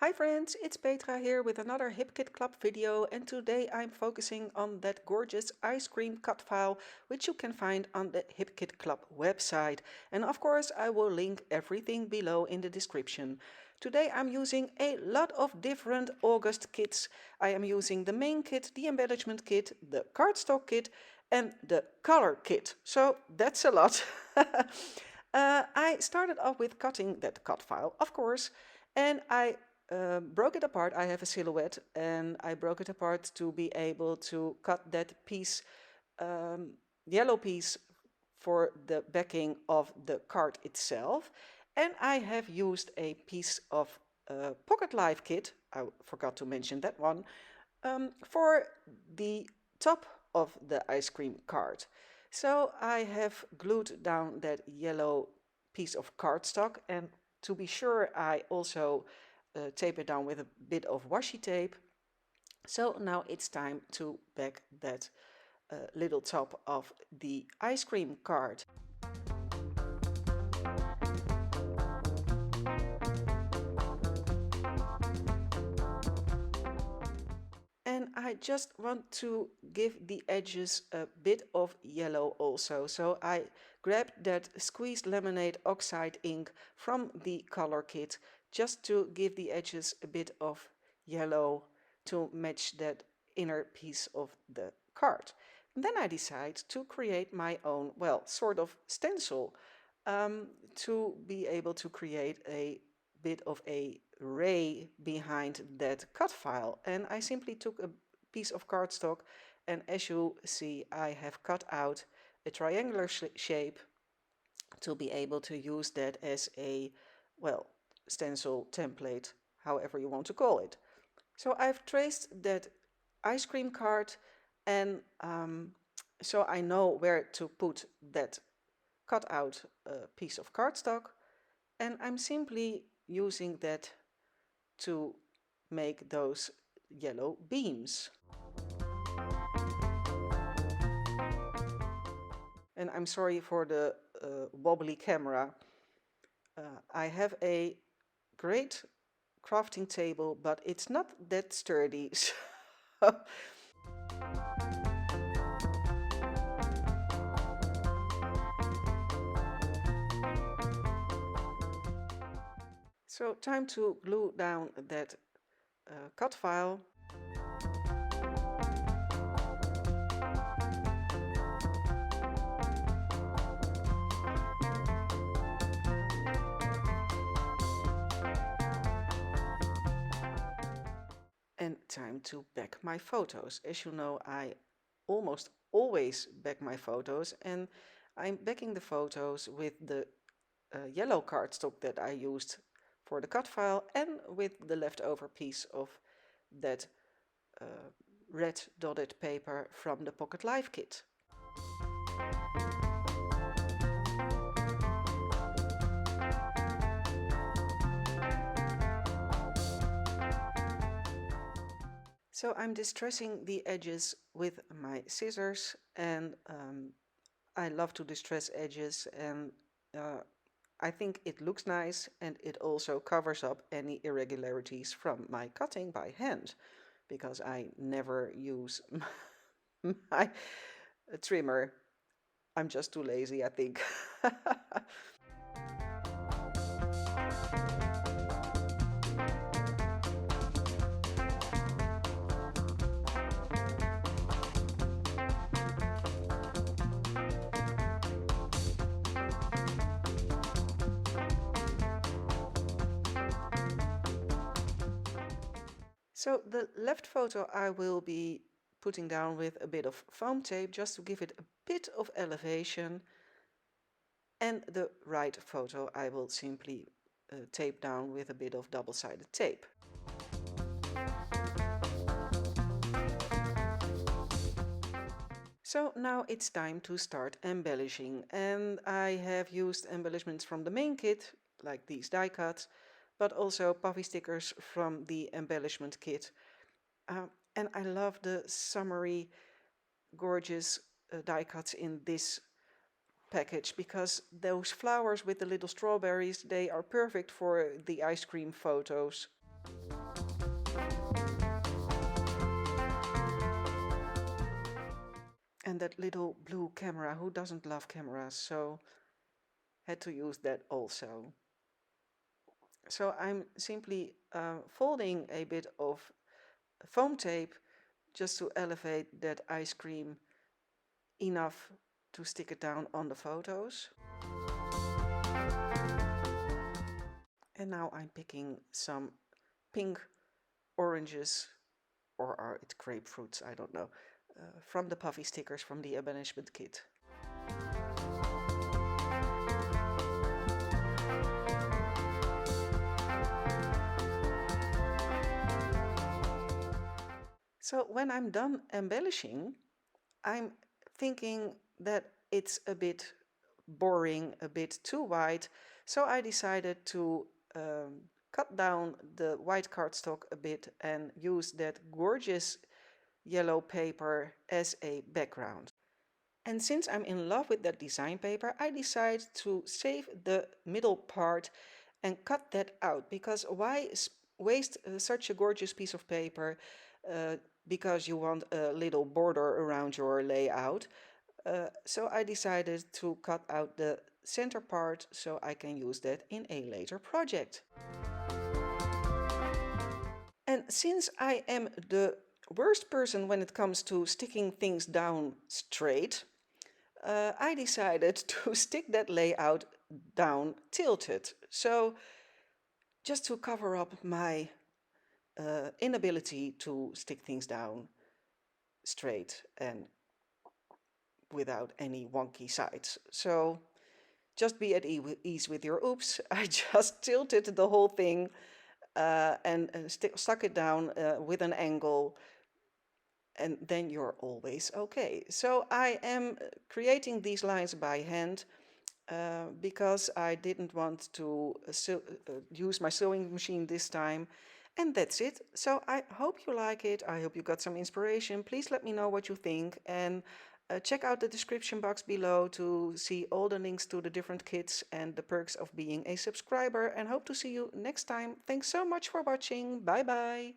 Hi friends, it's Petra here with another HipKit Club video, and today I'm focusing on that gorgeous ice cream cut file which you can find on the HipKit Club website. And of course I will link everything below in the description. Today I'm using a lot of different August kits. I am using the main kit, the embellishment kit, the cardstock kit and the color kit. So that's a lot. I started off with cutting that cut file, of course, and I broke it apart. I have a silhouette and I broke it apart to be able to cut that piece, yellow piece for the backing of the card itself. And I have used a piece of pocket life kit, I forgot to mention that one, for the top of the ice cream card. So I have glued down that yellow piece of cardstock, and to be sure I also tape it down with a bit of washi tape. So now it's time to back that little top of the ice cream card. And I just want to give the edges a bit of yellow also. So I grabbed that squeezed lemonade oxide ink from the color kit just to give the edges a bit of yellow to match that inner piece of the card. And then I decide to create my own, well, sort of stencil to be able to create a bit of a ray behind that cut file. And I simply took a piece of cardstock, and as you see I have cut out a triangular shape to be able to use that as a, well, stencil template, however you want to call it. So I've traced that ice cream card, and so I know where to put that cut out piece of cardstock, and I'm simply using that to make those yellow beams. And I'm sorry for the wobbly camera. I have a great crafting table, but it's not that sturdy. So time to glue down that cut file. And time to back my photos. As you know, I almost always back my photos, and I'm backing the photos with the yellow cardstock that I used for the cut file and with the leftover piece of that red dotted paper from the Pocket Life kit. So I'm distressing the edges with my scissors, and I love to distress edges, and I think it looks nice, and it also covers up any irregularities from my cutting by hand, because I never use my trimmer. I'm just too lazy, I think. So the left photo I will be putting down with a bit of foam tape just to give it a bit of elevation, and the right photo I will simply tape down with a bit of double-sided tape. So now it's time to start embellishing, and I have used embellishments from the main kit, like these die cuts, but also puffy stickers from the embellishment kit. And I love the summery, gorgeous die cuts in this package, because those flowers with the little strawberries, they are perfect for the ice cream photos. And that little blue camera, who doesn't love cameras? So had to use that also. So I'm simply folding a bit of foam tape just to elevate that ice cream enough to stick it down on the photos. And now I'm picking some pink oranges, or are it grapefruits, I don't know, from the puffy stickers from the embellishment kit. So when I'm done embellishing, I'm thinking that it's a bit boring, a bit too white, so I decided to cut down the white cardstock a bit and use that gorgeous yellow paper as a background. And since I'm in love with that design paper, I decided to save the middle part and cut that out, because why waste such a gorgeous piece of paper because you want a little border around your layout? So I decided to cut out the center part so I can use that in a later project. And since I am the worst person when it comes to sticking things down straight, I decided to stick that layout down tilted. So just to cover up my inability to stick things down straight and without any wonky sides. So just be at ease with your oops. I just tilted the whole thing and stuck it down with an angle, and then you're always okay. So I am creating these lines by hand because I didn't want to use my sewing machine this time. And that's it. So I hope you like it. I hope you got some inspiration. Please let me know what you think, and check out the description box below to see all the links to the different kits and the perks of being a subscriber, and hope to see you next time. Thanks so much for watching. Bye bye.